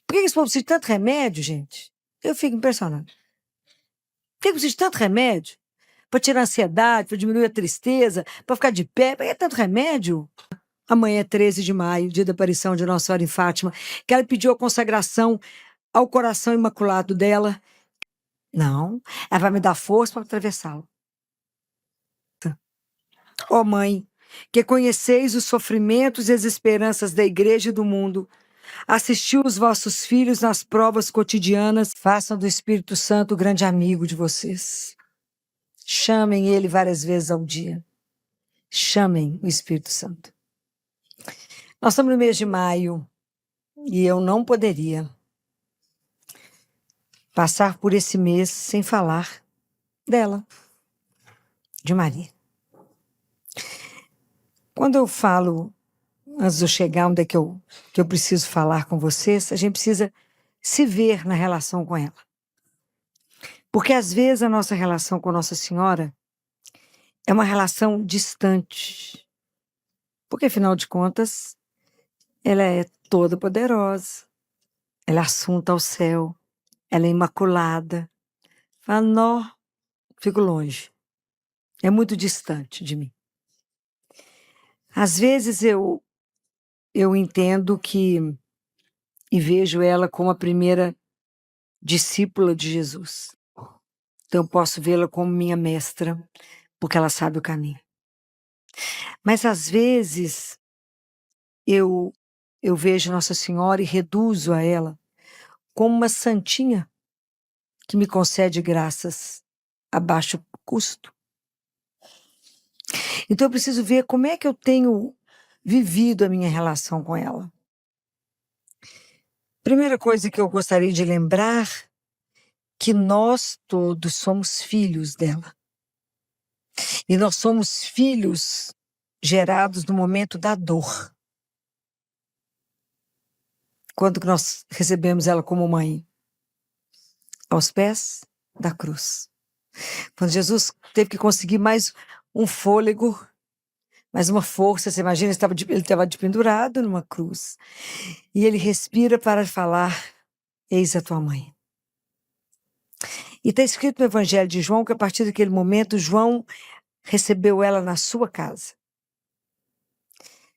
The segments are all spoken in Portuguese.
Por que esse povo precisa de tanto remédio, gente? Eu fico impressionada. Por que precisa de tanto remédio? Para tirar a ansiedade, para diminuir a tristeza, para ficar de pé? Por que é tanto remédio? Amanhã é 13 de maio, dia da aparição de Nossa Senhora em Fátima, que ela pediu a consagração ao coração imaculado dela. Não, ela vai me dar força para atravessá-lo. Ó Mãe, que conheceis os sofrimentos e as esperanças da Igreja e do mundo, assistiu os vossos filhos nas provas cotidianas, façam do Espírito Santo o grande amigo de vocês. Chamem ele várias vezes ao dia. Chamem o Espírito Santo. Nós estamos no mês de maio e eu não poderia passar por esse mês sem falar dela, de Maria. Quando eu falo, antes de eu chegar onde é que eu preciso falar com vocês, a gente precisa se ver na relação com ela. Porque às vezes a nossa relação com Nossa Senhora é uma relação distante. Porque afinal de contas, ela é toda poderosa, ela é assunta ao céu, ela é imaculada. Fala, nó, fico longe. É muito distante de mim. Às vezes eu entendo que e vejo ela como a primeira discípula de Jesus. Então eu posso vê-la como minha mestra, porque ela sabe o caminho. Mas às vezes eu vejo Nossa Senhora e reduzo a ela como uma santinha que me concede graças a baixo custo. Então eu preciso ver como é que eu tenho vivido a minha relação com ela. Primeira coisa que eu gostaria de lembrar, que nós todos somos filhos dela. E nós somos filhos gerados no momento da dor. Quando nós recebemos ela como mãe? Aos pés da cruz. Quando Jesus teve que conseguir mais um fôlego, mais uma força, você imagina, ele estava pendurado numa cruz. E ele respira para falar, eis a tua mãe. E está escrito no Evangelho de João que a partir daquele momento, João recebeu ela na sua casa.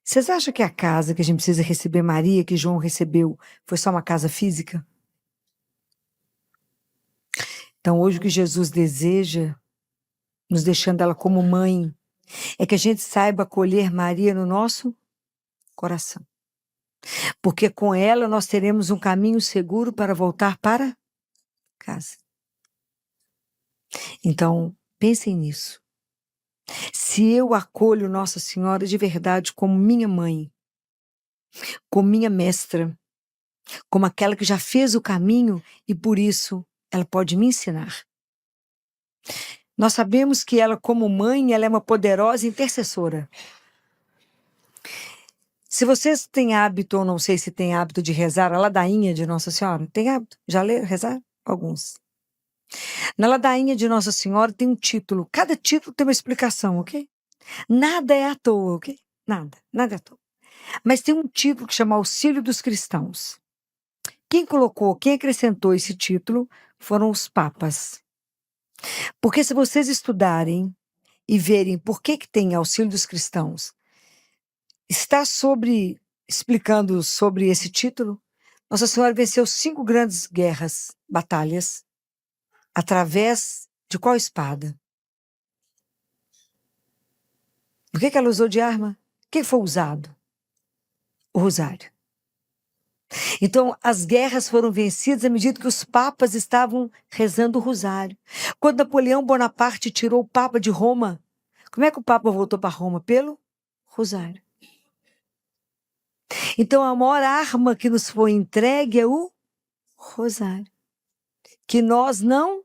Vocês acham que a casa que a gente precisa receber Maria, que João recebeu, foi só uma casa física? Então hoje o que Jesus deseja, nos deixando ela como mãe, é que a gente saiba acolher Maria no nosso coração. Porque com ela nós teremos um caminho seguro para voltar para casa. Então, pensem nisso. Se eu acolho Nossa Senhora de verdade como minha mãe, como minha mestra, como aquela que já fez o caminho e por isso ela pode me ensinar. Nós sabemos que ela, como mãe, ela é uma poderosa intercessora. Se vocês têm hábito, ou não sei se têm hábito de rezar a ladainha de Nossa Senhora, tem hábito? Já leram rezar? Alguns. Na ladainha de Nossa Senhora tem um título. Cada título tem uma explicação, ok? Nada é à toa, ok? Nada é à toa. Mas tem um título que chama Auxílio dos Cristãos. Quem acrescentou esse título foram os papas. Porque se vocês estudarem e verem por que tem Auxílio dos Cristãos, está explicando sobre esse título, Nossa Senhora venceu 5 grandes guerras, batalhas, através de qual espada? O que ela usou de arma? O que foi usado? O rosário. Então, as guerras foram vencidas à medida que os papas estavam rezando o rosário. Quando Napoleão Bonaparte tirou o Papa de Roma, como é que o Papa voltou para Roma? Pelo rosário. Então, a maior arma que nos foi entregue é o rosário, que nós não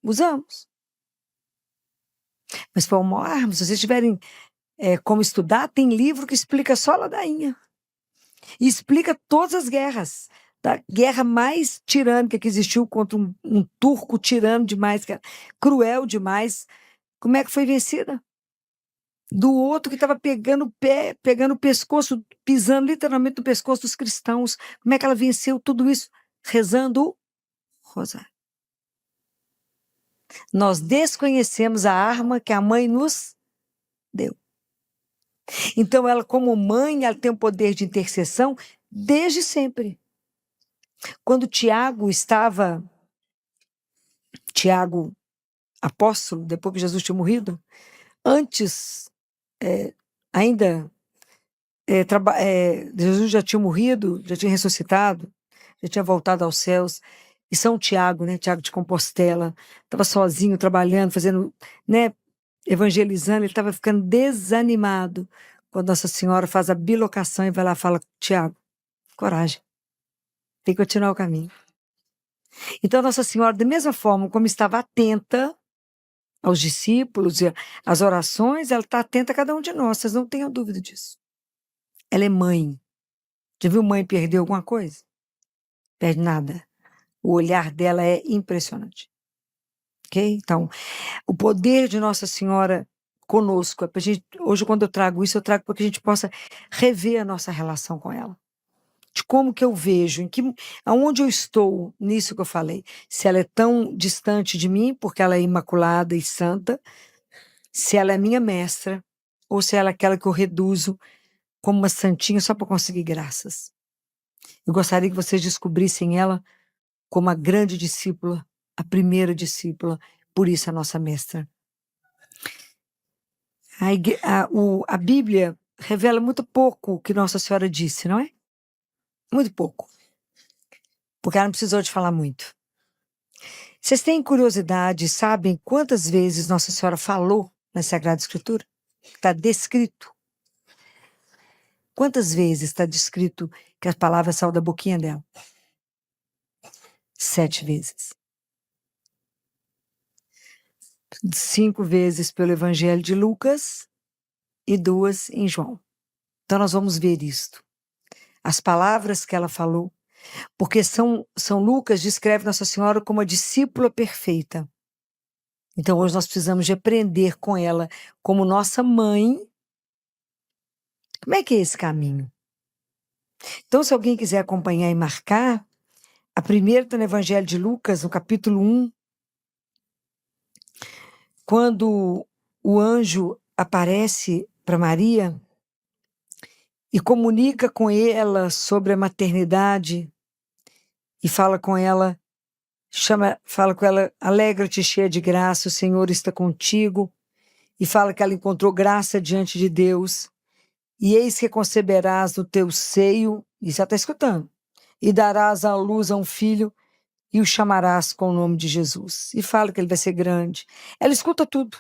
usamos. Mas foi uma maior arma. Se vocês tiverem como estudar, tem livro que explica só a ladainha. E explica todas as guerras. Da guerra mais tirânica que existiu contra um turco tirano demais, cruel demais. Como é que foi vencida? do outro que estava pegando o pé, pegando o pescoço, pisando literalmente no pescoço dos cristãos. Como é que ela venceu tudo isso? Rezando o rosário. Nós desconhecemos a arma que a mãe nos deu. Então, ela, como mãe, ela tem o poder de intercessão desde sempre. Quando Tiago, apóstolo, depois que Jesus tinha morrido, antes, ainda, Jesus já tinha morrido, já tinha ressuscitado, já tinha voltado aos céus. E São Tiago, né, Tiago de Compostela, estava sozinho, trabalhando, fazendo, né, evangelizando, ele estava ficando desanimado. Quando Nossa Senhora faz a bilocação e vai lá e fala: Tiago, coragem, tem que continuar o caminho. Então, Nossa Senhora, da mesma forma como estava atenta aos discípulos e às orações, ela está atenta a cada um de nós, vocês não tenham dúvida disso. Ela é mãe. Já viu mãe perder alguma coisa? Perde nada. O olhar dela é impressionante. Ok? Então, o poder de Nossa Senhora conosco, hoje quando eu trago isso, eu trago para que a gente possa rever a nossa relação com ela. De como que eu vejo, aonde eu estou nisso que eu falei. Se ela é tão distante de mim, porque ela é imaculada e santa, se ela é minha mestra, ou se ela é aquela que eu reduzo como uma santinha só para conseguir graças. Eu gostaria que vocês descobrissem ela como a grande discípula, a primeira discípula, por isso a nossa mestra. A Bíblia revela muito pouco o que Nossa Senhora disse, não é? Muito pouco. Porque ela não precisou de falar muito. Vocês têm curiosidade, sabem quantas vezes Nossa Senhora falou na Sagrada Escritura? Está descrito. Quantas vezes está descrito que as palavras saem da boquinha dela? 7 vezes. 5 vezes pelo Evangelho de Lucas e 2 em João. Então nós vamos ver isto. As palavras que ela falou, porque São Lucas descreve Nossa Senhora como a discípula perfeita. Então hoje nós precisamos de aprender com ela como nossa mãe. Como é que é esse caminho? Então, se alguém quiser acompanhar e marcar, a primeira está no Evangelho de Lucas, no capítulo 1, quando o anjo aparece para Maria e comunica com ela sobre a maternidade e fala com ela, alegra-te cheia de graça, o Senhor está contigo, e fala que ela encontrou graça diante de Deus, e eis que conceberás no teu seio, isso ela está escutando, e darás à luz a um filho, e o chamarás com o nome de Jesus. E fala que ele vai ser grande. Ela escuta tudo.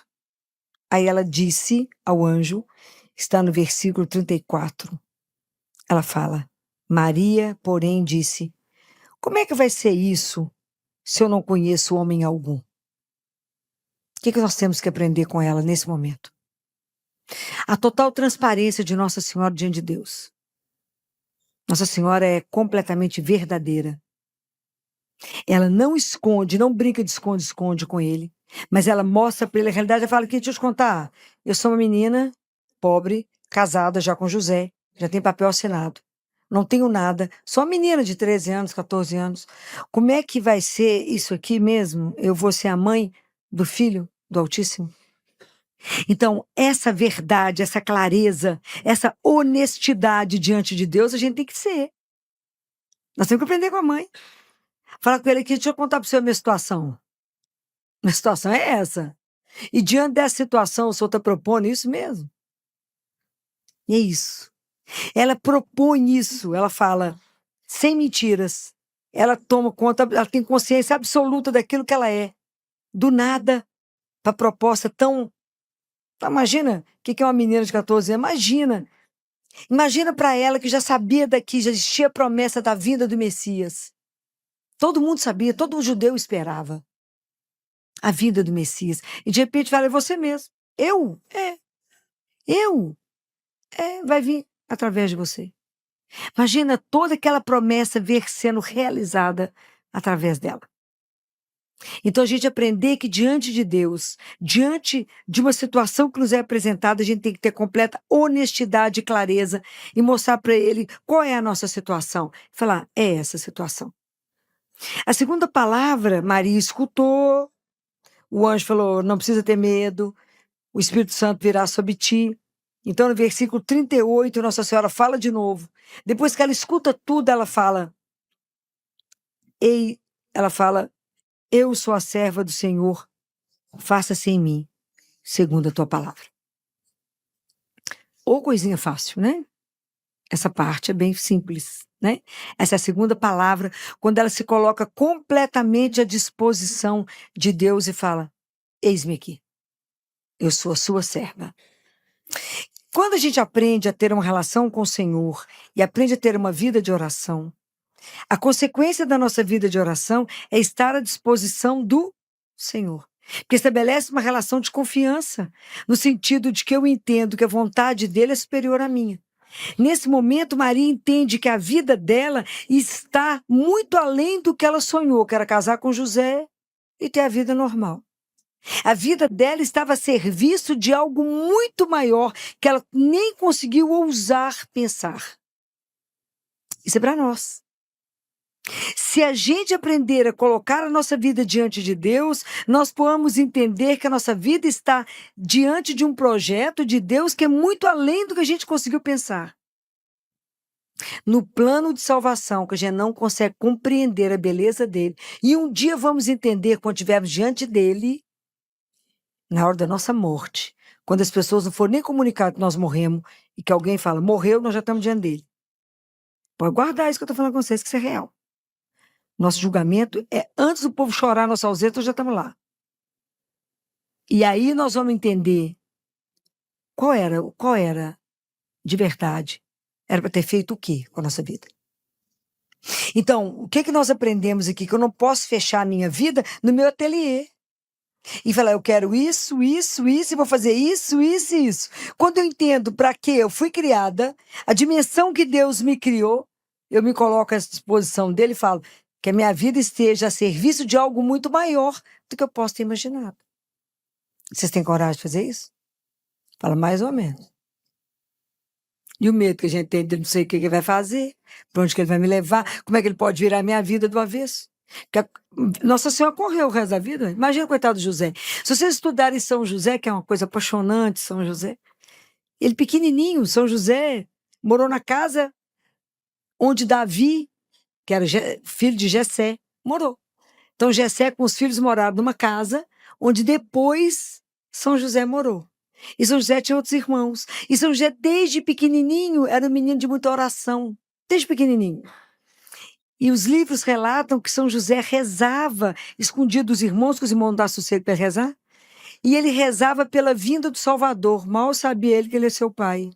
Aí ela disse ao anjo, está no versículo 34, ela fala, Maria, porém, disse, como é que vai ser isso se eu não conheço homem algum? O que nós temos que aprender com ela nesse momento? A total transparência de Nossa Senhora diante de Deus. Nossa Senhora é completamente verdadeira. Ela não esconde, não brinca de esconde-esconde com ele, mas ela mostra para ele a realidade. Ela fala aqui, deixa eu te contar, eu sou uma menina pobre, casada já com José, já tem papel assinado. Não tenho nada, sou uma menina de 13 anos, 14 anos. Como é que vai ser isso aqui mesmo? Eu vou ser a mãe do filho do Altíssimo? Então, essa verdade, essa clareza, essa honestidade diante de Deus, a gente tem que ser. Nós temos que aprender com a mãe. Falar com ele aqui, deixa eu contar para você a minha situação. Minha situação é essa. E diante dessa situação, o senhor está propondo isso mesmo? E é isso. Ela propõe isso, ela fala, sem mentiras. Ela toma conta, ela tem consciência absoluta daquilo que ela é. Do nada, para a proposta tão. Imagina o que é uma menina de 14 anos. Imagina para ela que já sabia daqui, já existia a promessa da vinda do Messias. Todo mundo sabia, todo judeu esperava a vinda do Messias. E de repente fala, é você mesmo. Eu? Eu? Vai vir através de você. Imagina toda aquela promessa ver sendo realizada através dela. Então, a gente aprender que diante de Deus, diante de uma situação que nos é apresentada, a gente tem que ter completa honestidade e clareza e mostrar para ele qual é a nossa situação. Falar, é essa situação. A segunda palavra, Maria escutou, o anjo falou, não precisa ter medo, o Espírito Santo virá sobre ti. Então, no versículo 38, Nossa Senhora fala de novo. Depois que ela escuta tudo, ela fala, eu sou a serva do Senhor, faça-se em mim, segundo a tua palavra. Ou coisinha fácil, né? Essa parte é bem simples, né? Essa é a segunda palavra, quando ela se coloca completamente à disposição de Deus e fala, eis-me aqui, eu sou a sua serva. Quando a gente aprende a ter uma relação com o Senhor e aprende a ter uma vida de oração, a consequência da nossa vida de oração é estar à disposição do Senhor. Porque estabelece uma relação de confiança, no sentido de que eu entendo que a vontade dele é superior à minha. Nesse momento, Maria entende que a vida dela está muito além do que ela sonhou, que era casar com José e ter a vida normal. A vida dela estava a serviço de algo muito maior que ela nem conseguiu ousar pensar. Isso é para nós. Se a gente aprender a colocar a nossa vida diante de Deus, nós podemos entender que a nossa vida está diante de um projeto de Deus que é muito além do que a gente conseguiu pensar. No plano de salvação, que a gente não consegue compreender a beleza dele, e um dia vamos entender quando estivermos diante dele, na hora da nossa morte, quando as pessoas não forem nem comunicar que nós morremos, e que alguém fala, morreu, nós já estamos diante dele. Pode guardar isso que eu estou falando com vocês, que isso é real. Nosso julgamento é antes do povo chorar nossa ausência, nós já estamos lá. E aí nós vamos entender qual era de verdade. Era para ter feito o quê com a nossa vida? Então, o que nós aprendemos aqui? Que eu não posso fechar a minha vida no meu ateliê. E falar, eu quero isso, isso, isso, e vou fazer isso, isso e isso. Quando eu entendo para que eu fui criada, a dimensão que Deus me criou, eu me coloco à disposição dele e falo que a minha vida esteja a serviço de algo muito maior do que eu posso ter imaginado. Vocês têm coragem de fazer isso? Fala mais ou menos. E o medo que a gente tem de não sei o que ele vai fazer, para onde que ele vai me levar, como é que ele pode virar a minha vida do avesso. Nossa Senhora correu o resto da vida. Imagina o coitado do José. Se vocês estudarem São José, que é uma coisa apaixonante, São José, ele pequenininho, São José, morou na casa onde Davi, que era filho de Jessé, morou. Então Jessé com os filhos moraram numa casa onde depois São José morou. E São José tinha outros irmãos. E São José, desde pequenininho, era um menino de muita oração. Desde pequenininho. E os livros relatam que São José rezava, escondido dos irmãos, que os irmãos não davam sossego para rezar. E ele rezava pela vinda do Salvador. Mal sabia ele que ele é seu pai.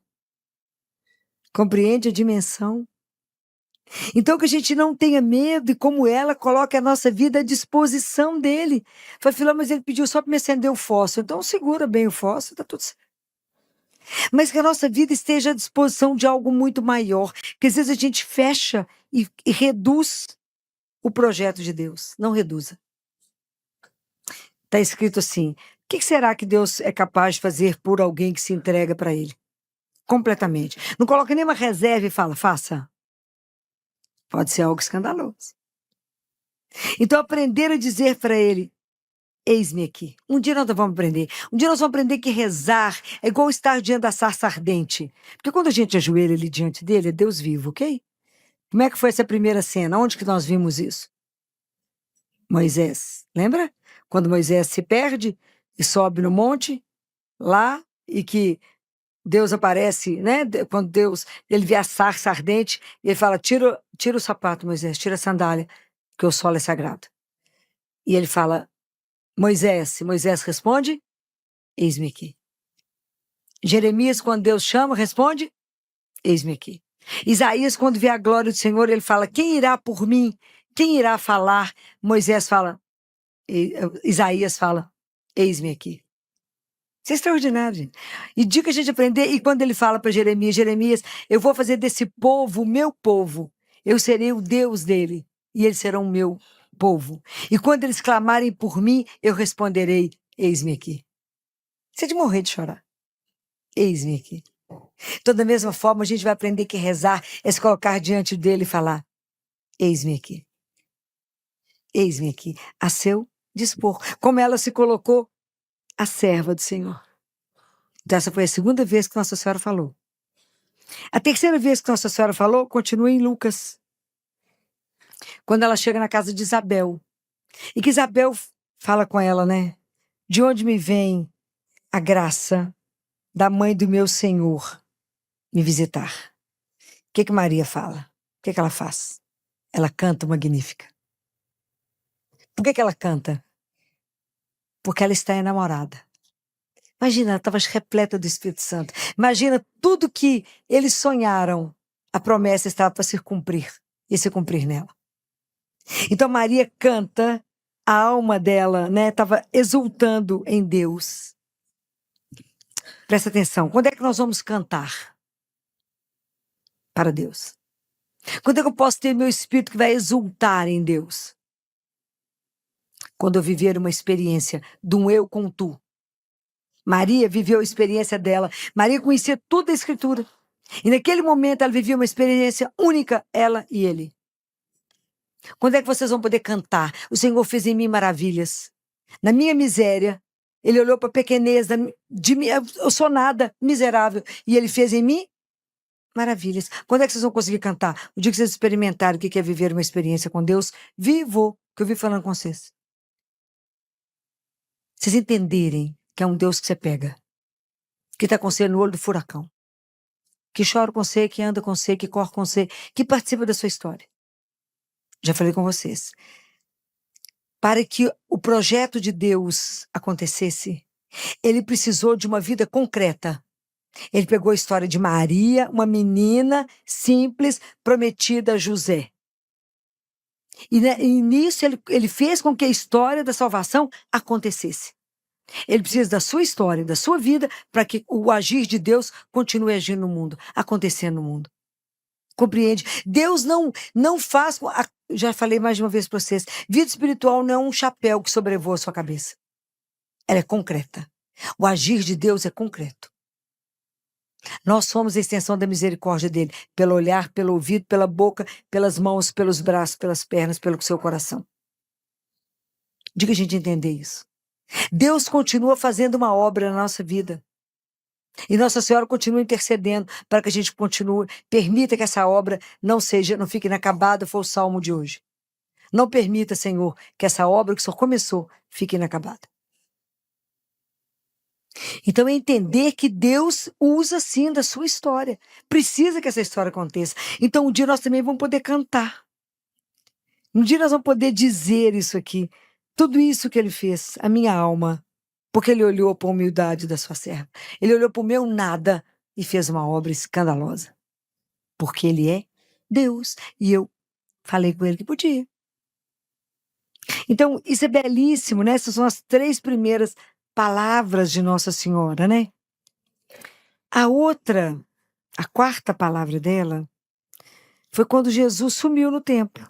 Compreende a dimensão? Então, que a gente não tenha medo e como ela coloque a nossa vida à disposição dele. Falei, Filó, mas ele pediu só para me acender o fósforo. Então, segura bem o fósforo, está tudo certo. Mas que a nossa vida esteja à disposição de algo muito maior. Porque às vezes a gente fecha e reduz o projeto de Deus. Não reduza. Está escrito assim, o que será que Deus é capaz de fazer por alguém que se entrega para ele? Completamente. Não coloca nenhuma reserva e fala, faça. Pode ser algo escandaloso. Então, aprender a dizer para ele, eis-me aqui. Um dia nós vamos aprender. Um dia nós vamos aprender que rezar é igual estar diante da sarça ardente. Porque quando a gente ajoelha ali diante dele, é Deus vivo, ok? Como é que foi essa primeira cena? Onde que nós vimos isso? Moisés, lembra? Quando Moisés se perde e sobe no monte, lá, e que Deus aparece, né? Quando ele vê a sarça ardente, ele fala, tira o sapato, Moisés, tira a sandália, porque o solo é sagrado. E ele fala, Moisés responde, eis-me aqui. Jeremias, quando Deus chama, responde, eis-me aqui. Isaías, quando vê a glória do Senhor, ele fala, quem irá por mim? Quem irá falar? Moisés fala, Isaías fala, eis-me aqui. Isso é extraordinário, gente. E dica a gente aprender, e quando ele fala para Jeremias, eu vou fazer desse povo o meu povo, eu serei o Deus dele, e eles serão o meu povo. E quando eles clamarem por mim, eu responderei, eis-me aqui. Você é de morrer de chorar. Eis-me aqui. Então, da mesma forma, a gente vai aprender que rezar é se colocar diante dele e falar, eis-me aqui. Eis-me aqui, a seu dispor. Como ela se colocou, a serva do Senhor. Então, essa foi a segunda vez que Nossa Senhora falou. A terceira vez que Nossa Senhora falou, continua em Lucas. Quando ela chega na casa de Isabel. E que Isabel fala com ela, né? De onde me vem a graça da mãe do meu Senhor me visitar? O que Maria fala? O que ela faz? Ela canta magnífica. Por que ela canta? Porque ela está enamorada. Imagina, ela estava repleta do Espírito Santo. Imagina tudo que eles sonharam. A promessa estava para se cumprir. E se cumprir nela. Então Maria canta, a alma dela, né, estava exultando em Deus. Presta atenção, quando é que nós vamos cantar para Deus? Quando é que eu posso ter meu espírito que vai exultar em Deus? Quando eu viver uma experiência de um eu com tu. Maria viveu a experiência dela. Maria conhecia toda a Escritura. E naquele momento ela vivia uma experiência única, ela e ele. Quando é que vocês vão poder cantar? O Senhor fez em mim maravilhas. Na minha miséria, ele olhou para a pequenez de mim. Eu sou nada, miserável. E ele fez em mim maravilhas. Quando é que vocês vão conseguir cantar? O dia que vocês experimentarem o que é viver uma experiência com Deus vivo, que eu vi falando com vocês. Vocês entenderem que é um Deus que você pega. Que está com você no olho do furacão. Que chora com você, que anda com você, que corre com você, que participa da sua história. Já falei com vocês. Para que o projeto de Deus acontecesse, ele precisou de uma vida concreta. Ele pegou a história de Maria, uma menina simples, prometida a José. E nisso ele fez com que a história da salvação acontecesse. Ele precisa da sua história, da sua vida, para que o agir de Deus continue agindo no mundo, acontecendo no mundo. Compreende? Deus não faz... Já falei mais de uma vez para vocês, vida espiritual não é um chapéu que sobrevoa a sua cabeça. Ela é concreta. O agir de Deus é concreto. Nós somos a extensão da misericórdia dele, pelo olhar, pelo ouvido, pela boca, pelas mãos, pelos braços, pelas pernas, pelo seu coração. Diga a gente entender isso. Deus continua fazendo uma obra na nossa vida. E Nossa Senhora continua intercedendo para que a gente continue, permita que essa obra não fique inacabada, foi o salmo de hoje. Não permita, Senhor, que essa obra que o Senhor começou fique inacabada. Então, é entender que Deus usa, sim, da sua história. Precisa que essa história aconteça. Então, um dia nós também vamos poder cantar. Um dia nós vamos poder dizer isso aqui. Tudo isso que ele fez, a minha alma, porque ele olhou para a humildade da sua serva. Ele olhou para o meu nada e fez uma obra escandalosa. Porque ele é Deus. E eu falei com ele que podia. Então, isso é belíssimo, né? Essas são as 3 primeiras palavras de Nossa Senhora, né? A 4ª palavra dela, foi quando Jesus sumiu no templo.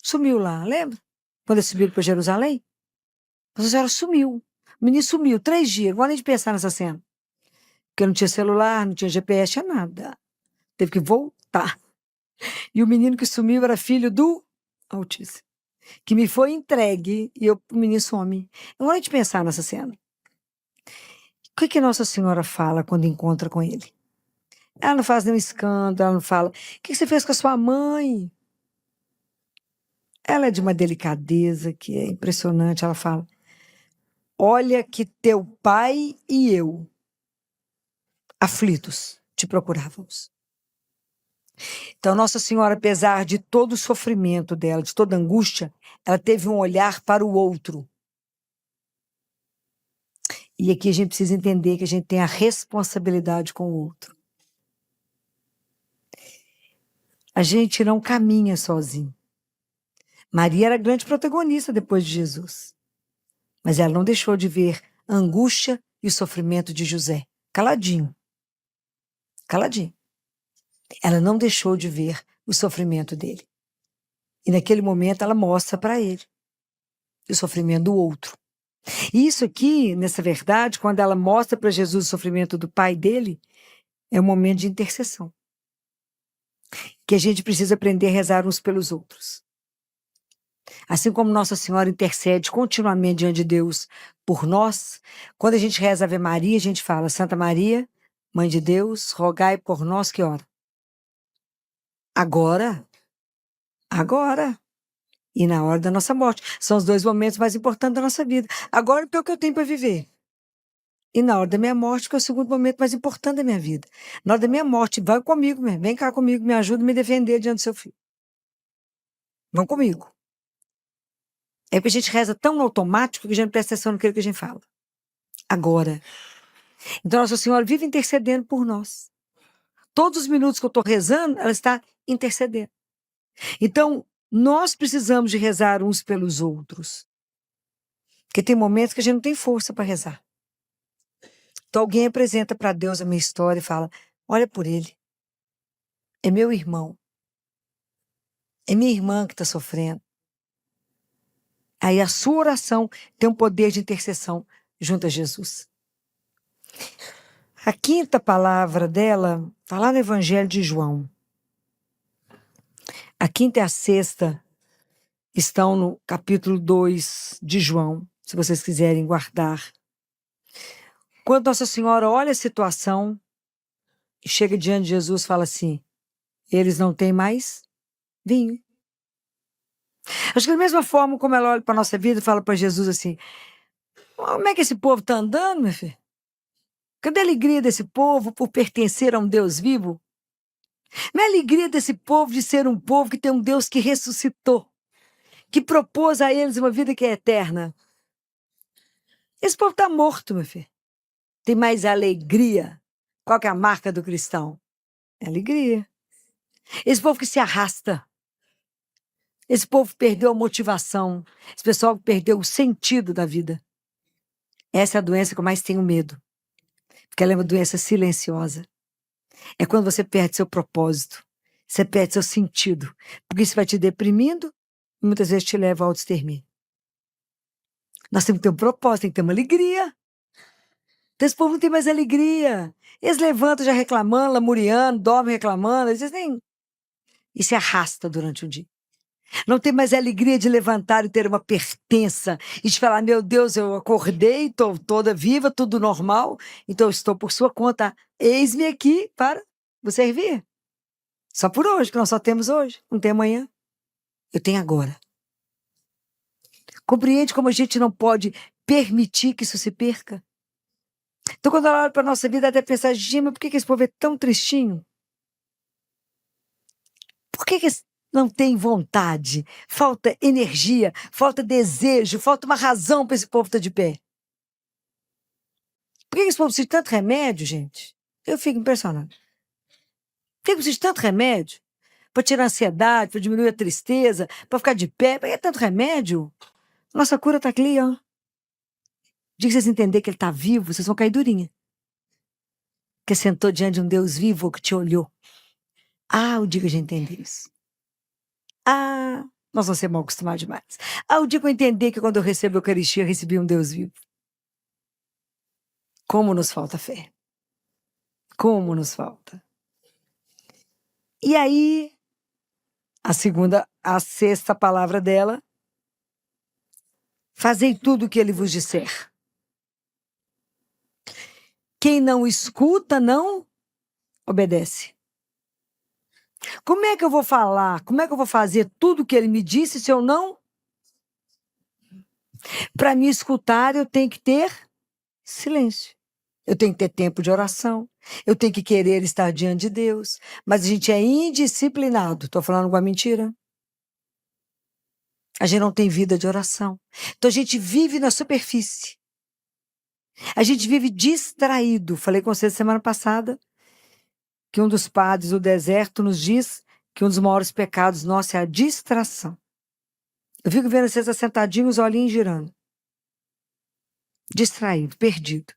Sumiu lá, lembra? Quando eles subiram para Jerusalém? Nossa Senhora sumiu. O menino sumiu 3 dias, não vou nem de pensar nessa cena. Porque não tinha celular, não tinha GPS, tinha nada. Teve que voltar. E o menino que sumiu era filho do Altíssimo. Que me foi entregue e o menino some. Não vou nem de pensar nessa cena. O que Nossa Senhora fala quando encontra com ele? Ela não faz nenhum escândalo, ela não fala, o que você fez com a sua mãe? Ela é de uma delicadeza que é impressionante, ela fala, olha que teu pai e eu, aflitos, te procurávamos. Então, Nossa Senhora, apesar de todo o sofrimento dela, de toda a angústia, ela teve um olhar para o outro. E aqui a gente precisa entender que a gente tem a responsabilidade com o outro. A gente não caminha sozinho. Maria era a grande protagonista depois de Jesus. Mas ela não deixou de ver a angústia e o sofrimento de José. Caladinho. Caladinho. Ela não deixou de ver o sofrimento dele. E naquele momento ela mostra para ele. e o sofrimento do outro. E isso aqui, nessa verdade, quando ela mostra para Jesus o sofrimento do pai dele, é um momento de intercessão. Que a gente precisa aprender a rezar uns pelos outros. Assim como Nossa Senhora intercede continuamente diante de Deus por nós, quando a gente reza Ave Maria, a gente fala: Santa Maria, Mãe de Deus, rogai por nós que ora. Agora, e na hora da nossa morte. São os 2 momentos mais importantes da nossa vida. Agora, porque é o que eu tenho para viver. E na hora da minha morte, que é o segundo momento mais importante da minha vida. Na hora da minha morte, vai comigo, vem cá comigo, me ajuda a me defender diante do seu filho. Vão comigo. É porque a gente reza tão no automático que a gente não presta atenção naquilo que a gente fala. Agora. Então, Nossa Senhora vive intercedendo por nós. Todos os minutos que eu estou rezando, ela está intercedendo. Então, nós precisamos de rezar uns pelos outros. Porque tem momentos que a gente não tem força para rezar. Então, alguém apresenta para Deus a minha história e fala: olha por ele. É meu irmão. É minha irmã que está sofrendo. Aí a sua oração tem um poder de intercessão junto a Jesus. A 5ª palavra dela está lá no Evangelho de João. A 5ª e a 6ª estão no capítulo 2 de João, se vocês quiserem guardar. Quando Nossa Senhora olha a situação e chega diante de Jesus e fala assim: eles não têm mais vinho. Acho que da mesma forma como ela olha para a nossa vida e fala para Jesus assim: como é que esse povo está andando, meu filho? Cadê a alegria desse povo por pertencer a um Deus vivo? Não é a alegria desse povo de ser um povo que tem um Deus que ressuscitou, que propôs a eles uma vida que é eterna. Esse povo está morto, meu filho. Tem mais alegria. Qual que é a marca do cristão? É alegria. Esse povo que se arrasta. Esse povo perdeu a motivação. Esse pessoal que perdeu o sentido da vida. Essa é a doença que eu mais tenho medo. Porque ela é uma doença silenciosa. É quando você perde seu propósito. Você perde seu sentido. Porque isso vai te deprimindo e muitas vezes te leva ao extermínio. Nós temos que ter um propósito, tem que ter uma alegria. Então, esse povo não tem mais alegria. Eles levantam já reclamando, lamuriando, dormem reclamando, eles nem... E se arrasta durante o dia. Não tem mais a alegria de levantar e ter uma pertença e de falar: meu Deus, eu acordei, estou toda viva, tudo normal, então eu estou por sua conta. Eis-me aqui para vos servir. Só por hoje, que nós só temos hoje, não tem amanhã. Eu tenho agora. Compreende como a gente não pode permitir que isso se perca? Então, quando ela olha para a nossa vida, ela deve pensar: Gima, por que esse povo é tão tristinho? Por que não tem vontade? Falta energia, falta desejo, falta uma razão para esse povo estar de pé. Por que esse povo precisa de tanto remédio, gente? Eu fico impressionado. Por que precisa de tanto remédio? Para tirar a ansiedade, para diminuir a tristeza, para ficar de pé? Por que é tanto remédio? Nossa cura está aqui, ó. O dia que vocês entenderem que ele está vivo, vocês vão cair durinha. Porque sentou diante de um Deus vivo que te olhou. Ah, o dia que a gente entender isso. Ah, nós vamos ser mal acostumados demais. Ah, o dia que eu entender que quando eu recebo a Eucaristia, eu recebi um Deus vivo. Como nos falta fé. Como nos falta. E aí, a 6ª palavra dela: fazei tudo o que ele vos disser. Quem não escuta, não obedece. Como é que eu vou falar? Como é que eu vou fazer tudo o que ele me disse se eu não? Para me escutar, eu tenho que ter silêncio. Eu tenho que ter tempo de oração. Eu tenho que querer estar diante de Deus. Mas a gente é indisciplinado. Estou falando alguma mentira? A gente não tem vida de oração. Então a gente vive na superfície. A gente vive distraído. Falei com você semana passada que um dos padres do deserto nos diz que um dos maiores pecados nossos é a distração. Eu fico vendo vocês sentadinhos, os olhinhos girando. Distraído, perdido.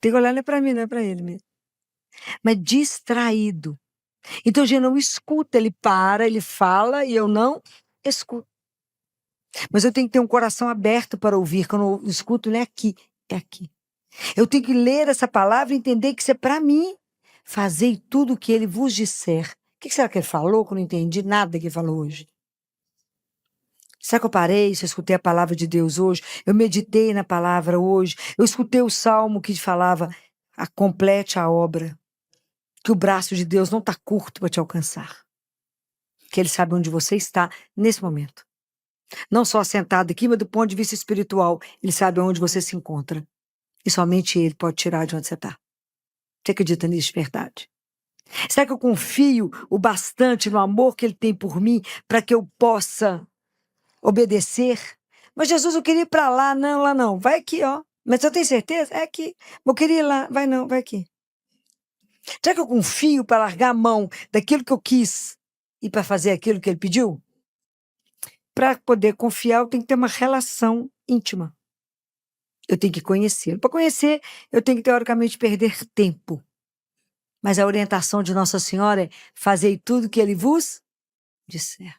Tem que olhar não é para mim, não é para ele mesmo. Mas distraído. Então a gente não escuta, ele para, ele fala e eu não escuto. Mas eu tenho que ter um coração aberto para ouvir. Quando eu escuto, não é aqui, é aqui. Eu tenho que ler essa palavra e entender que isso é para mim. Fazei tudo o que ele vos disser. O que será que ele falou que eu não entendi nada que ele falou hoje? Será que eu parei, se eu escutei a palavra de Deus hoje? Eu meditei na palavra hoje? Eu escutei o salmo que falava, complete a obra. Que o braço de Deus não está curto para te alcançar. Que ele sabe onde você está nesse momento. Não só sentado aqui, mas do ponto de vista espiritual. Ele sabe onde você se encontra. E somente ele pode tirar de onde você está. Você acredita nisso de verdade? Será que eu confio o bastante no amor que ele tem por mim para que eu possa obedecer? Mas Jesus, eu queria ir para lá. Não, lá não. Vai aqui, ó. Mas eu tenho certeza? É aqui. Eu queria ir lá. Vai não, vai aqui. Será que eu confio para largar a mão daquilo que eu quis e para fazer aquilo que ele pediu? Para poder confiar, eu tenho que ter uma relação íntima. Eu tenho que conhecê-lo. Para conhecer, eu tenho que, teoricamente, perder tempo. Mas a orientação de Nossa Senhora é: fazei tudo que ele vos disser.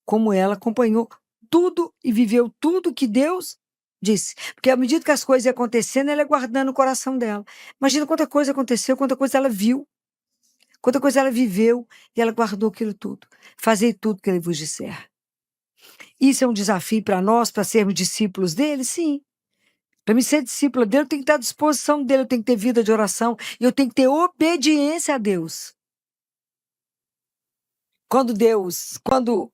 Como ela acompanhou tudo e viveu tudo que Deus disse. Porque à medida que as coisas iam acontecendo, ela ia guardando o coração dela. Imagina quanta coisa aconteceu, quanta coisa ela viu, quanta coisa ela viveu, e ela guardou aquilo tudo. Fazei tudo que ele vos disser. Isso é um desafio para nós, para sermos discípulos dele? Sim. Para me ser discípula dele, eu tenho que estar à disposição dele, eu tenho que ter vida de oração, e eu tenho que ter obediência a Deus. Quando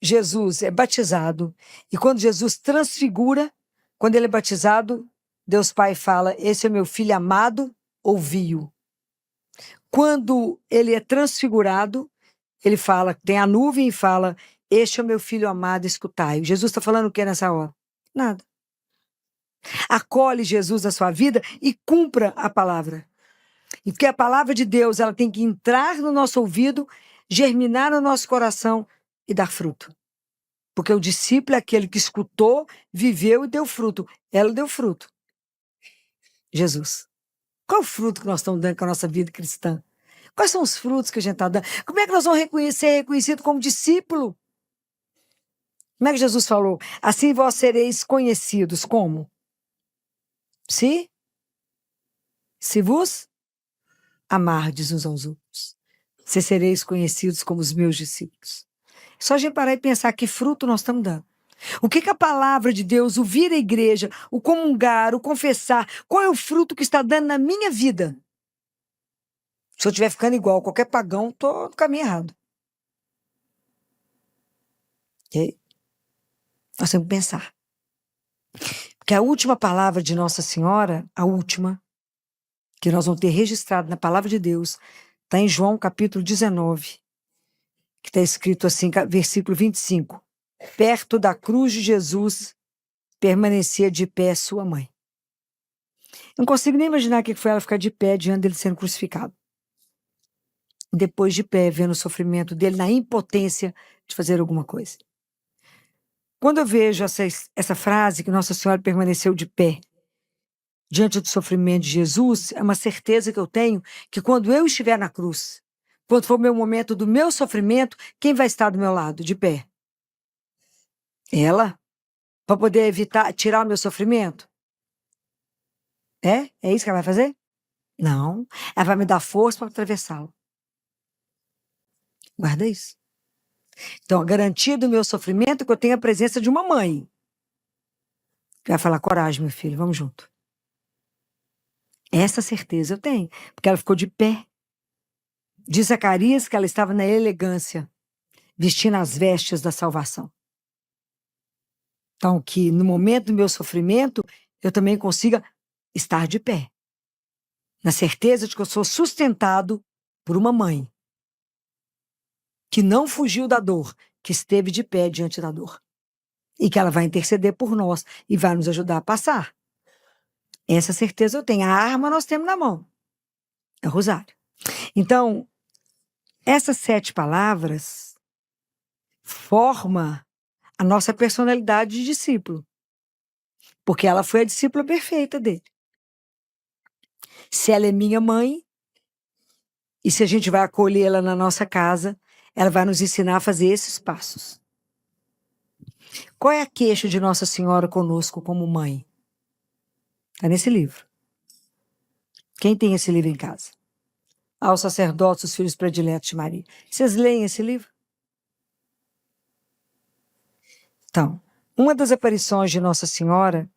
Jesus é batizado, e quando Jesus transfigura, quando ele é batizado, Deus Pai fala: esse é meu filho amado, ouvi-o. Quando ele é transfigurado, ele fala, tem a nuvem e fala: este é o meu filho amado, escutai-o. Jesus está falando o que nessa hora? Nada. Acolhe Jesus na sua vida e cumpra a palavra. E porque a palavra de Deus, ela tem que entrar no nosso ouvido, germinar no nosso coração e dar fruto. Porque o discípulo é aquele que escutou, viveu e deu fruto. Ela deu fruto. Jesus. Qual é o fruto que nós estamos dando com a nossa vida cristã? Quais são os frutos que a gente está dando? Como é que nós vamos ser reconhecidos como discípulo? Como é que Jesus falou? Assim vós sereis conhecidos como? Se vos amardes uns aos outros. Vocês sereis conhecidos como os meus discípulos. Só a gente parar e pensar que fruto nós estamos dando. O que a palavra de Deus, o vir à igreja, o comungar, o confessar, qual é o fruto que está dando na minha vida? Se eu estiver ficando igual a qualquer pagão, estou no caminho errado. Ok? Nós temos que pensar. Porque a última palavra de Nossa Senhora, a última, que nós vamos ter registrado na palavra de Deus, está em João capítulo 19, que está escrito assim, versículo 25. Perto da cruz de Jesus, permanecia de pé sua mãe. Não consigo nem imaginar o que foi ela ficar de pé diante dele sendo crucificado. Depois de pé, vendo o sofrimento dele, na impotência de fazer alguma coisa. Quando eu vejo essa frase, que Nossa Senhora permaneceu de pé diante do sofrimento de Jesus, é uma certeza que eu tenho que quando eu estiver na cruz, quando for o meu momento do meu sofrimento, quem vai estar do meu lado, de pé? Ela? Para poder evitar, tirar o meu sofrimento? É? É isso que ela vai fazer? Não. Ela vai me dar força para atravessá-lo. Guarda isso. Então, a garantia do meu sofrimento é que eu tenho a presença de uma mãe. Que vai falar: coragem, meu filho, vamos junto. Essa certeza eu tenho, porque ela ficou de pé. Diz Zacarias que ela estava na elegância, vestindo as vestes da salvação. Então, que no momento do meu sofrimento, eu também consiga estar de pé. Na certeza de que eu sou sustentado por uma mãe. Que não fugiu da dor, que esteve de pé diante da dor. E que ela vai interceder por nós e vai nos ajudar a passar. Essa certeza eu tenho. A arma nós temos na mão. É o rosário. Então, essas 7 palavras formam a nossa personalidade de discípulo. Porque ela foi a discípula perfeita dele. Se ela é minha mãe, e se a gente vai acolhê-la na nossa casa, ela vai nos ensinar a fazer esses passos. Qual é a queixa de Nossa Senhora conosco como mãe? Está nesse livro. Quem tem esse livro em casa? Aos sacerdotes, os filhos prediletos de Maria. Vocês leem esse livro? Então, uma das aparições de Nossa Senhora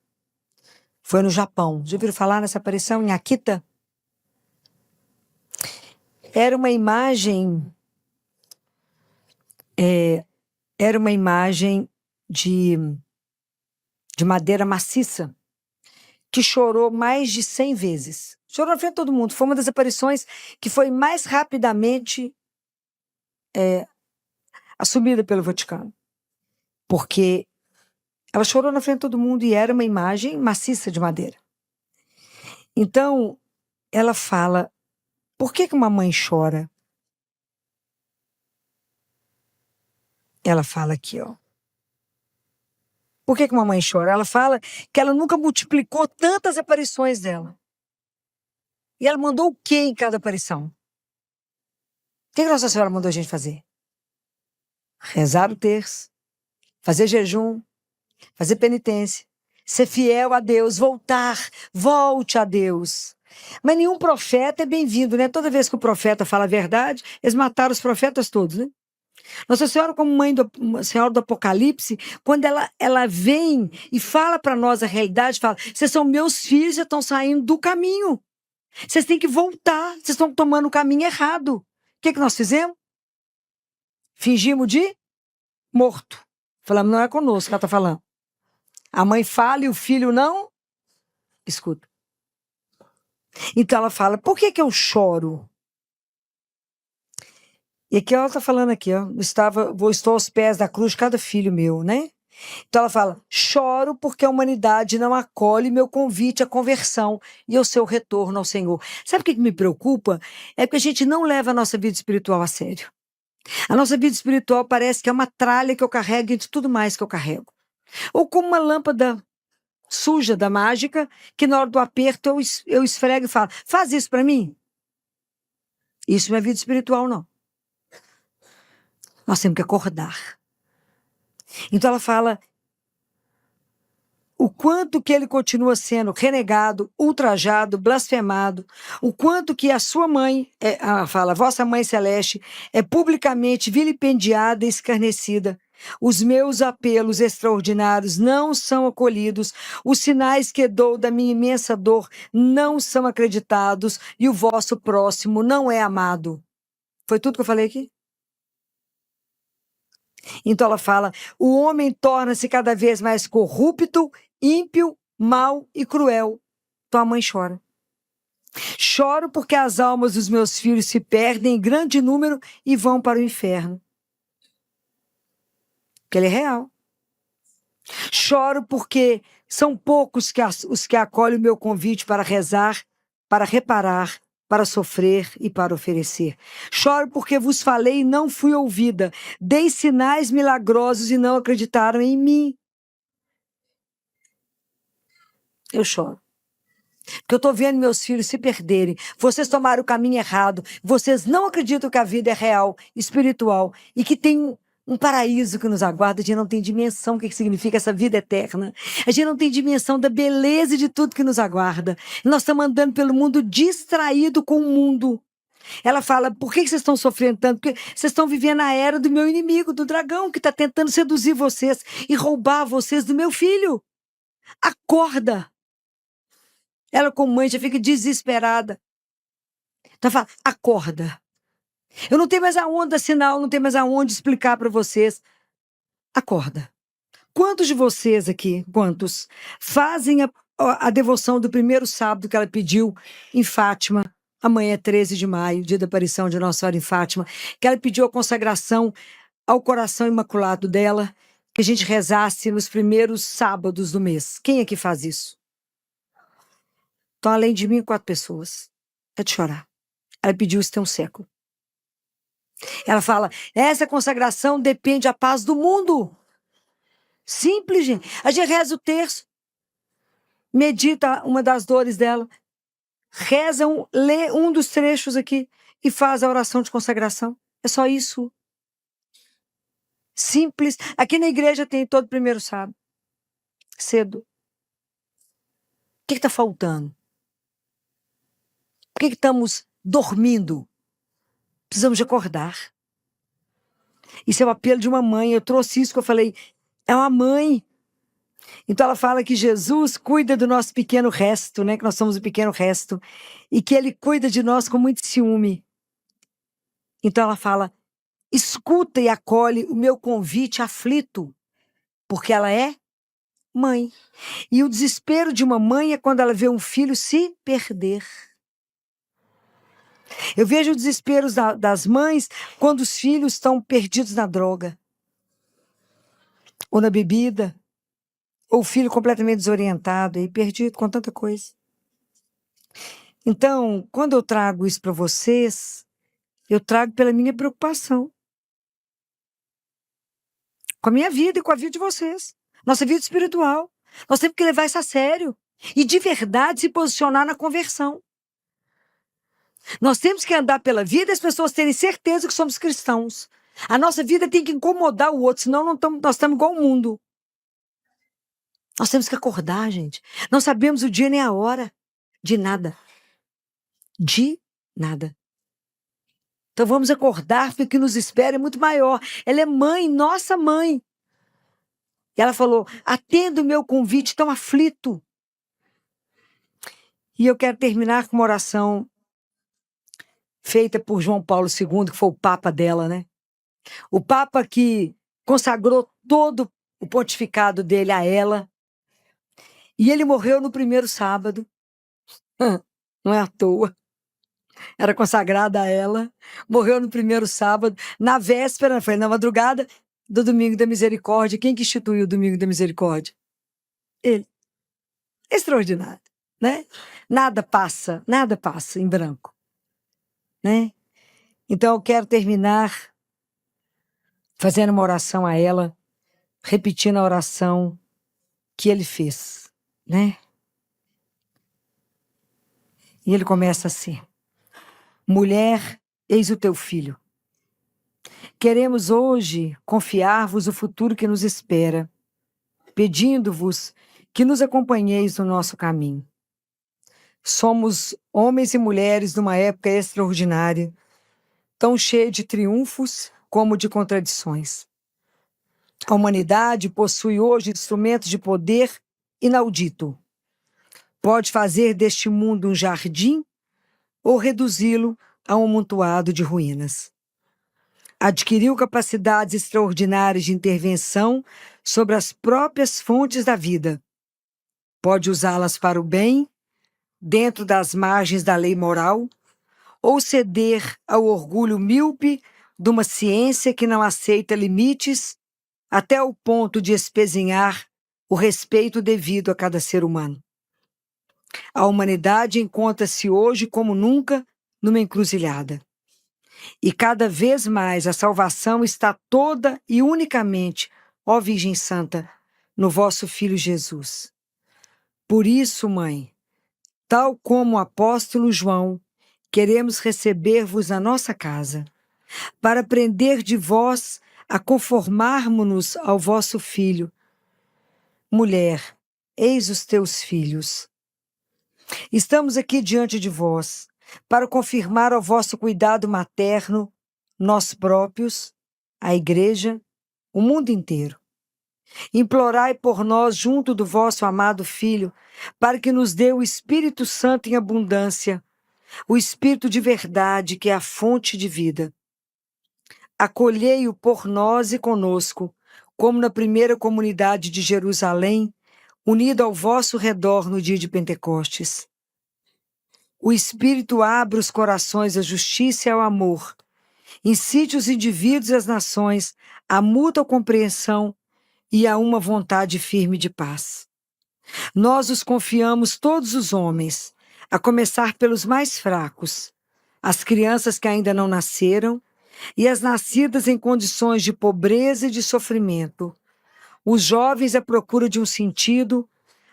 foi no Japão. Já ouviram falar nessa aparição em Akita? Era uma imagem de madeira maciça que chorou mais de 100 vezes. Chorou na frente de todo mundo. Foi uma das aparições que foi mais rapidamente assumida pelo Vaticano. Porque ela chorou na frente de todo mundo e era uma imagem maciça de madeira. Então, ela fala, por que uma mãe chora? Ela fala aqui, ó. Por que uma mãe chora? Ela fala que ela nunca multiplicou tantas aparições dela. E ela mandou o quê em cada aparição? O que Nossa Senhora mandou a gente fazer? Rezar o terço, fazer jejum, fazer penitência, ser fiel a Deus, volte a Deus. Mas nenhum profeta é bem-vindo, né? Toda vez que o profeta fala a verdade, eles mataram os profetas todos, né? Nossa Senhora, como Senhora do Apocalipse, quando ela vem e fala para nós a realidade, fala, vocês são meus filhos, vocês estão saindo do caminho. Vocês têm que voltar, vocês estão tomando o caminho errado. O que nós fizemos? Fingimos de morto. Falamos, não é conosco que ela está falando. A mãe fala e o filho não escuta. Então ela fala, por que eu choro? E aqui ela está falando aqui, ó, estou aos pés da cruz de cada filho meu, né? Então ela fala, choro porque a humanidade não acolhe meu convite à conversão e ao seu retorno ao Senhor. Sabe o que me preocupa? É que a gente não leva a nossa vida espiritual a sério. A nossa vida espiritual parece que é uma tralha que eu carrego entre tudo mais que eu carrego. Ou como uma lâmpada suja da mágica, que na hora do aperto eu esfrego e falo, faz isso para mim? Isso não é vida espiritual, não. Nós temos que acordar. Então ela fala o quanto que ele continua sendo renegado, ultrajado, blasfemado, o quanto que a sua mãe, ela fala, vossa mãe celeste, é publicamente vilipendiada e escarnecida. Os meus apelos extraordinários não são acolhidos, os sinais que dou da minha imensa dor não são acreditados e o vosso próximo não é amado. Foi tudo que eu falei aqui? Então ela fala, o homem torna-se cada vez mais corrupto, ímpio, mau e cruel. Tua mãe chora. Choro porque as almas dos meus filhos se perdem em grande número e vão para o inferno. Porque ele é real. Choro porque são poucos os que acolhem o meu convite para rezar, para reparar, para sofrer e para oferecer. Choro porque vos falei e não fui ouvida. Dei sinais milagrosos e não acreditaram em mim. Eu choro. Porque eu estou vendo meus filhos se perderem. Vocês tomaram o caminho errado. Vocês não acreditam que a vida é real, espiritual e que tem um paraíso que nos aguarda. A gente não tem dimensão do que significa essa vida eterna. A gente não tem dimensão da beleza de tudo que nos aguarda. Nós estamos andando pelo mundo distraído com o mundo. Ela fala, por que vocês estão sofrendo tanto? Porque vocês estão vivendo a era do meu inimigo, do dragão, que está tentando seduzir vocês e roubar vocês do meu filho. Acorda! Ela, como mãe, já fica desesperada. Então fala, acorda. Eu não tenho mais aonde assinar, não tenho mais aonde explicar para vocês. Acorda. Quantos de vocês aqui, fazem a devoção do primeiro sábado que ela pediu em Fátima? Amanhã é 13 de maio, dia da aparição de Nossa Senhora em Fátima, que ela pediu a consagração ao coração imaculado dela, que a gente rezasse nos primeiros sábados do mês. Quem é que faz isso? Então, além de mim, 4 pessoas. É de chorar. Ela pediu isso tem um século. Ela fala, essa consagração depende da paz do mundo. Simples, gente. A gente reza o terço, medita uma das dores dela, lê um dos trechos aqui e faz a oração de consagração. É só isso. simples. Aqui na igreja tem todo primeiro sábado, cedo. O que está faltando? Por que estamos dormindo? Precisamos de acordar. Isso é o apelo de uma mãe. Eu trouxe isso que eu falei. É uma mãe. Então ela fala que Jesus cuida do nosso pequeno resto, né? Que nós somos o pequeno resto. E que ele cuida de nós com muito ciúme. Então ela fala, escuta e acolhe o meu convite aflito. Porque ela é mãe. E o desespero de uma mãe é quando ela vê um filho se perder. Eu vejo o desespero das mães quando os filhos estão perdidos na droga. Ou na bebida. Ou o filho completamente desorientado e perdido com tanta coisa. Então, quando eu trago isso para vocês, eu trago pela minha preocupação. Com a minha vida e com a vida de vocês. Nossa vida espiritual. Nós temos que levar isso a sério. E de verdade se posicionar na conversão. Nós temos que andar pela vida e as pessoas terem certeza que somos cristãos. A nossa vida tem que incomodar o outro, senão nós estamos igual ao mundo. Nós temos que acordar, gente. Não sabemos o dia nem a hora. De nada. De nada. Então vamos acordar, porque o que nos espera é muito maior. Ela é mãe, nossa mãe. E ela falou, atenda o meu convite tão aflito. E eu quero terminar com uma oração feita por João Paulo II, que foi o papa dela, né? O papa que consagrou todo o pontificado dele a ela. E ele morreu no primeiro sábado. Não é à toa. Era consagrada a ela. Morreu no primeiro sábado. Na véspera, foi na madrugada do Domingo da Misericórdia. Quem que instituiu o Domingo da Misericórdia? Ele. Extraordinário, né? Nada passa em branco, né? Então eu quero terminar fazendo uma oração a ela, repetindo a oração que ele fez, né? E ele começa assim: mulher, eis o teu filho. Queremos hoje confiar-vos o futuro que nos espera, pedindo-vos que nos acompanheis no nosso caminho. Somos homens e mulheres numa época extraordinária, tão cheia de triunfos como de contradições. A humanidade possui hoje instrumentos de poder inaudito. Pode fazer deste mundo um jardim ou reduzi-lo a um amontoado de ruínas. Adquiriu capacidades extraordinárias de intervenção sobre as próprias fontes da vida. Pode usá-las para o bem, dentro das margens da lei moral, ou ceder ao orgulho míope de uma ciência que não aceita limites até o ponto de espezinhar o respeito devido a cada ser humano. A humanidade encontra-se hoje, como nunca, numa encruzilhada. E cada vez mais a salvação está toda e unicamente, ó Virgem Santa, no vosso Filho Jesus. Por isso, Mãe, tal como o apóstolo João, queremos receber-vos na nossa casa, para aprender de vós a conformarmos-nos ao vosso Filho. Mulher, eis os teus filhos. Estamos aqui diante de vós, para confirmar ao vosso cuidado materno, nós próprios, a Igreja, o mundo inteiro. Implorai por nós junto do vosso amado Filho, para que nos dê o Espírito Santo em abundância, o Espírito de verdade, que é a fonte de vida. Acolhei-o por nós e conosco, como na primeira comunidade de Jerusalém, unida ao vosso redor no dia de Pentecostes. O Espírito abre os corações à justiça e ao amor, incite os indivíduos e as nações à mútua compreensão e a uma vontade firme de paz. Nós os confiamos todos os homens, a começar pelos mais fracos, as crianças que ainda não nasceram e as nascidas em condições de pobreza e de sofrimento, os jovens à procura de um sentido,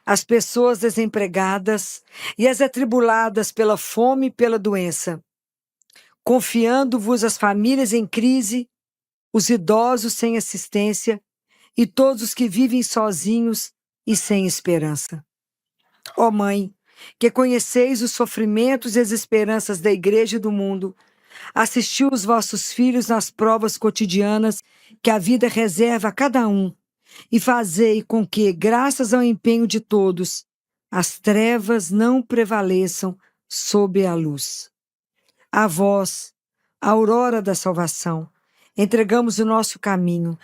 as pessoas desempregadas e as atribuladas pela fome e pela doença, confiando-vos as famílias em crise os idosos sem assistência e todos os que vivem sozinhos e sem esperança. Ó Mãe, que conheceis os sofrimentos e as esperanças da Igreja e do mundo, assistiu os vossos filhos nas provas cotidianas que a vida reserva a cada um, e fazei com que, graças ao empenho de todos, as trevas não prevaleçam sobre a luz. A vós, a aurora da salvação, entregamos o nosso caminho,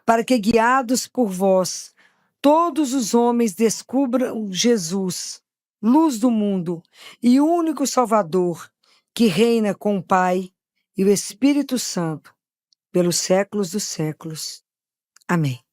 para que, guiados por vós, todos os homens descubram Jesus, luz do mundo e único Salvador, que reina com o Pai e o Espírito Santo, pelos séculos dos séculos. Amém.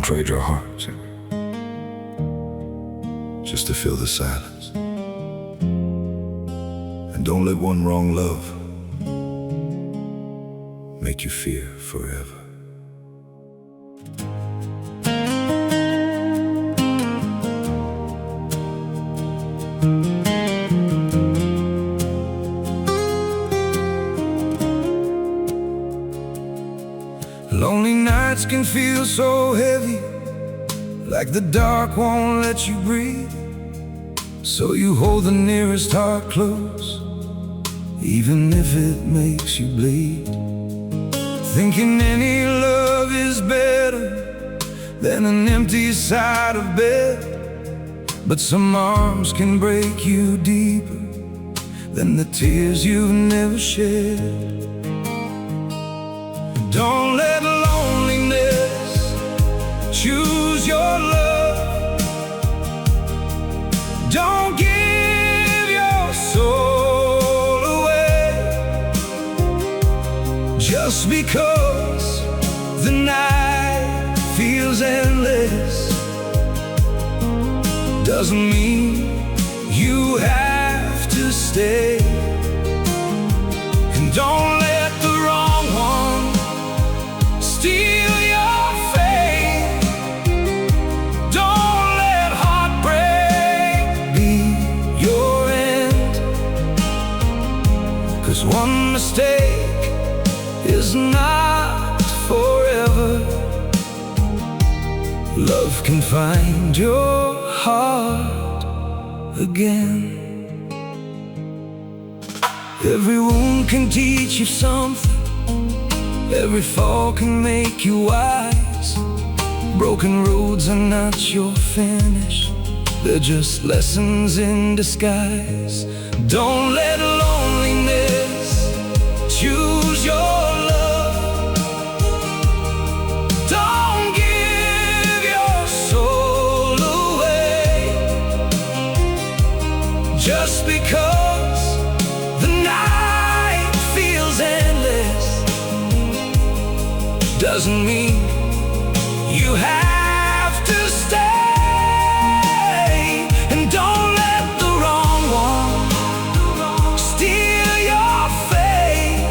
Don't trade your heart just to fill the silence. And don't let one wrong love make you fear forever. Lonely nights can feel so heavy, like the dark won't let you breathe. So you hold the nearest heart close, even if it makes you bleed. Thinking any love is better than an empty side of bed. But some arms can break you deeper than the tears you've never shed. Don't let loneliness choose your love. Don't give your soul away just because the night feels endless. Doesn't mean you have to stay. And don't let the wrong one steal your faith. Don't let heartbreak be your end. 'Cause one mistake is not forever. Love can find your heart again. Every wound can teach you something. Every fall can make you wise. Broken roads are not your finish, they're just lessons in disguise. Don't let loneliness choose your love. Don't give your soul away just because the night feels endless. Doesn't mean you have to stay. And don't let the wrong one steal your faith.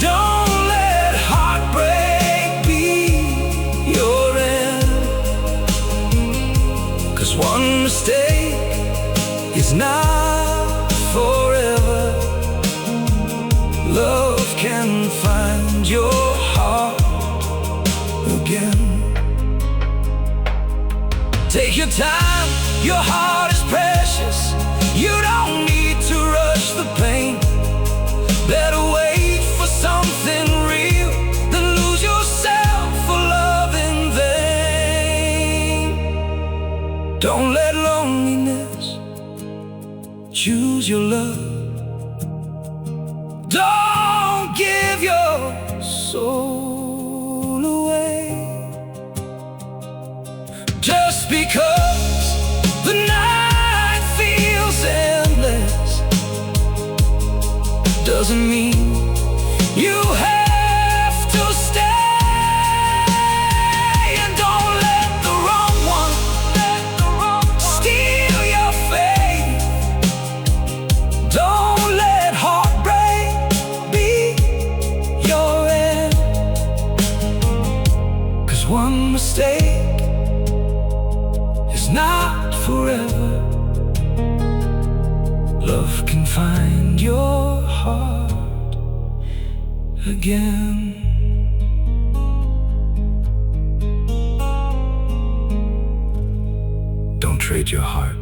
Don't let heartbreak be your end. 'Cause one mistake is not forever. Love can find your heart again. Take your time, your heart is precious. You don't need to rush the pain. Better wait for something real than lose yourself for love in vain. Don't let loneliness choose your love. Don't give your soul away just because the night feels endless. Doesn't mean you have to stay. And don't let the wrong one steal your faith. Don't let heartbreak be your end. 'Cause one mistake is not forever. Love can find your heart again. Don't trade your heart